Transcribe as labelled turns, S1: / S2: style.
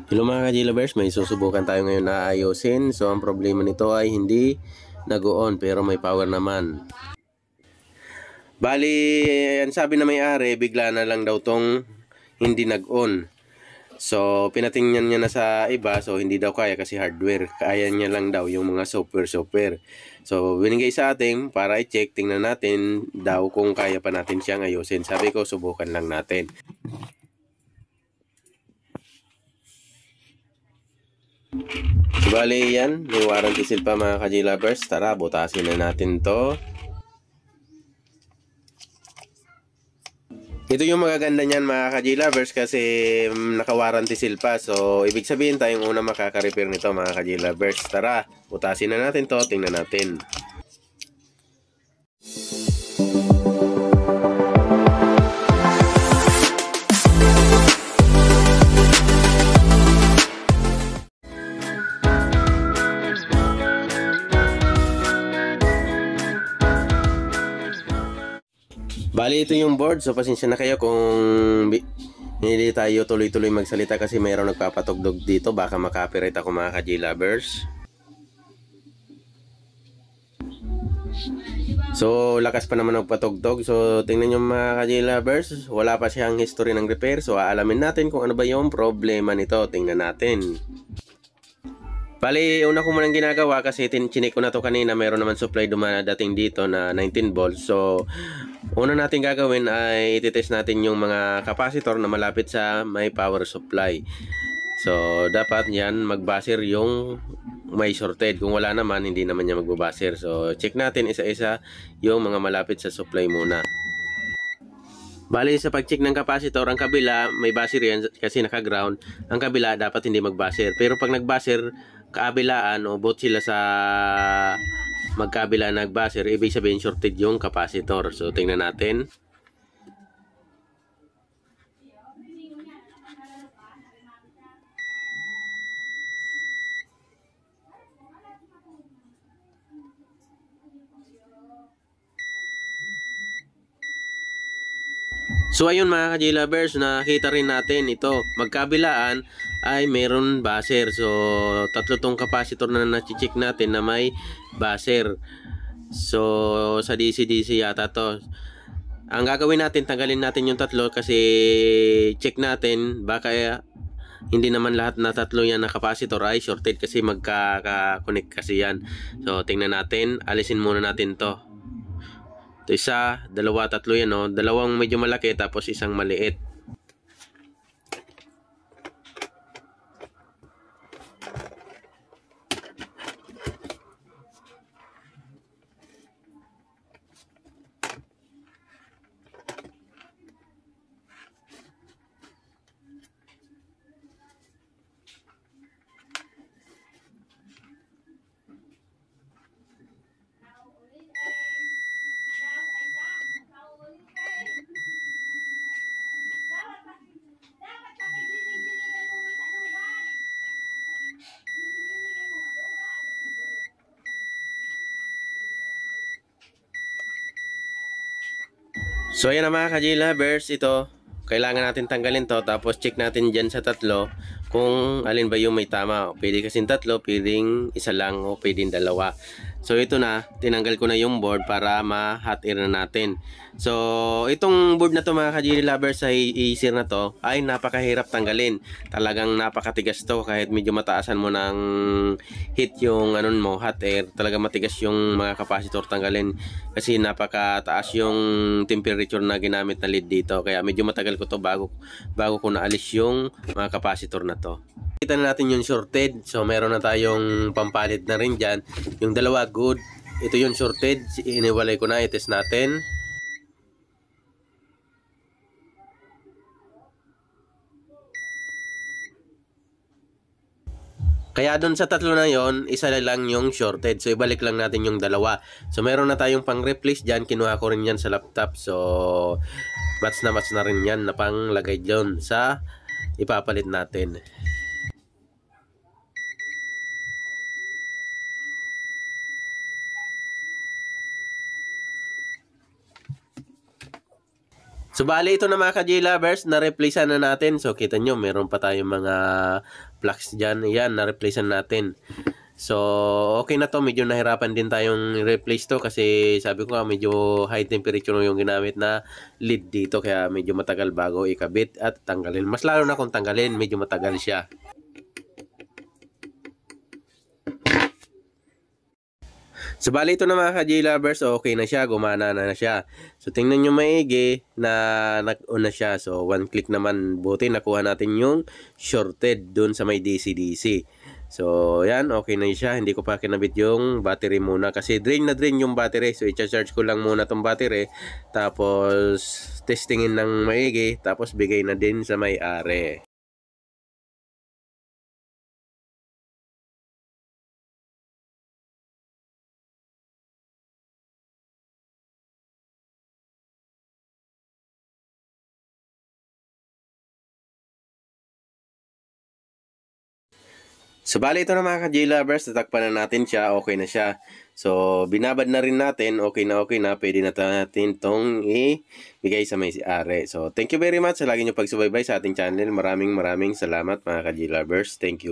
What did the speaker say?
S1: Hello mga ka-G-Lovers, may susubukan tayo ngayon na ayusin. So ang problema nito ay hindi nag-on pero may power naman. Bali, ang sabi na may-ari, bigla na lang daw tong hindi nag-on. So pinatingnan niya na sa iba, so hindi daw kaya kasi hardware. Kaya niya lang daw yung mga software. So binigay sa atin para i-check, tingnan natin daw kung kaya pa natin siyang ayusin. Sabi ko, subukan lang natin. Bali yan, may warranty seal pa mga ka-G-Lovers. Tara, butasin na natin to. Ito yung magaganda niyan mga ka-G-Lovers kasi naka-warranty seal pa. So, ibig sabihin tayong una makaka-repair nito mga ka-G-Lovers. Tara, butasin na natin to, tingnan natin. Bali, ito yung board. So, pasensya na kayo kung hindi tayo tuloy-tuloy magsalita kasi mayroong nagpapatugtog dito. Baka makapiright ako mga ka-G-Lovers. So, lakas pa naman magpatugtog. So, tingnan nyo mga ka-G-Lovers. Wala pa siyang history ng repair. So, aalamin natin kung ano ba yung problema nito. Tingnan natin. Bali, una ko munang ginagawa kasi chinik ko na to kanina, mayroon naman supply dumadating dito na 19 volts. So, una natin gagawin ay ititest natin yung mga capacitor na malapit sa may power supply. So, dapat yan magbaser yung may shorted. Kung wala naman, hindi naman niya magbabaser. So, check natin isa-isa yung mga malapit sa supply muna. Bali, sa pag-check ng capacitor, ang kabila may baser yan kasi naka-ground. Ang kabila dapat hindi magbaser. Pero pag nagbaser, kaabilaan o both sila sa magkabila nagbaser, ibig sabihin shorted yung capacitor. So, tingnan natin. So ayun mga ka-G-Lovers, nakita rin natin ito, magkabilaan ay mayroon baser. So tatlo tong capacitor na na-check natin na may baser. So sa DC-DC yata to. Ang gagawin natin, tanggalin natin yung tatlo kasi check natin baka hindi naman lahat na tatlo yan na capacitor ay shorted kasi magka-connect kasi yan. So tingnan natin, alisin muna natin to. Ito isa, dalawa, tatlo yan, no? Dalawang medyo malaki tapos isang maliit. So ayan na mga ka-G-Lovers, ito kailangan natin tanggalin to tapos check natin dyan sa tatlo kung alin ba yung may tama. Pwede kasing tatlo, pwedeng isa lang o pwedeng dalawa. So ito na, tinanggal ko na yung board para ma-hot air na natin. So itong board na to mga ka-G-Lovers ay easier na to ay napakahirap tanggalin. Talagang napakatigas to kahit medyo mataasan mo ng heat yung anon mo, hot air. Talagang matigas yung mga capacitor tanggalin kasi napakataas yung temperature na ginamit na lead dito. Kaya medyo matagal ko to bago ko naalis yung mga capacitor na to. Kita na natin yung shorted. So meron na tayong pampalit na rin dyan. Yung dalawa good. Ito yung shorted. Iniwalay ko na. I-test natin. Kaya doon sa tatlo na yon, isa lang yung shorted. So ibalik lang natin yung dalawa. So meron na tayong pang replace dyan. Kinuha ko rin yan sa laptop. So match na rin yan na pang lagay dyan sa ipapalit natin. So, bali ito na mga ka-J-Lovers, na-replacean na natin. So, kita nyo, meron pa tayong mga plugs dyan. Yan, na-replacean natin. So, okay na to. Medyo nahirapan din tayong replace to kasi sabi ko nga medyo high temperature yung ginamit na lead dito. Kaya medyo matagal bago ikabit at tanggalin. Mas lalo na kung tanggalin, medyo matagal siya. So, bali ito na mga ka-J-Lovers, okay na siya, gumana na siya. So, tingnan nyo maigi na nag-on na siya. So, one click naman, buti nakuha natin yung shorted dun sa may DC-DC. So, yan, okay na siya. Hindi ko pa kinabit yung battery muna kasi drain na drain yung battery. So, i-charge ko lang muna tong battery. Tapos, testingin ng maigi. Tapos, bigay na din sa may-ari. So, bali ito na mga ka-J-Lovers, tatakpan na natin siya, okay na siya. So, binabad na rin natin, okay na, pwede na natin itong ibigay sa may ari. So, thank you very much sa lagi nyo pagsubaybay sa ating channel. Maraming salamat mga ka-J-Lovers. Thank you.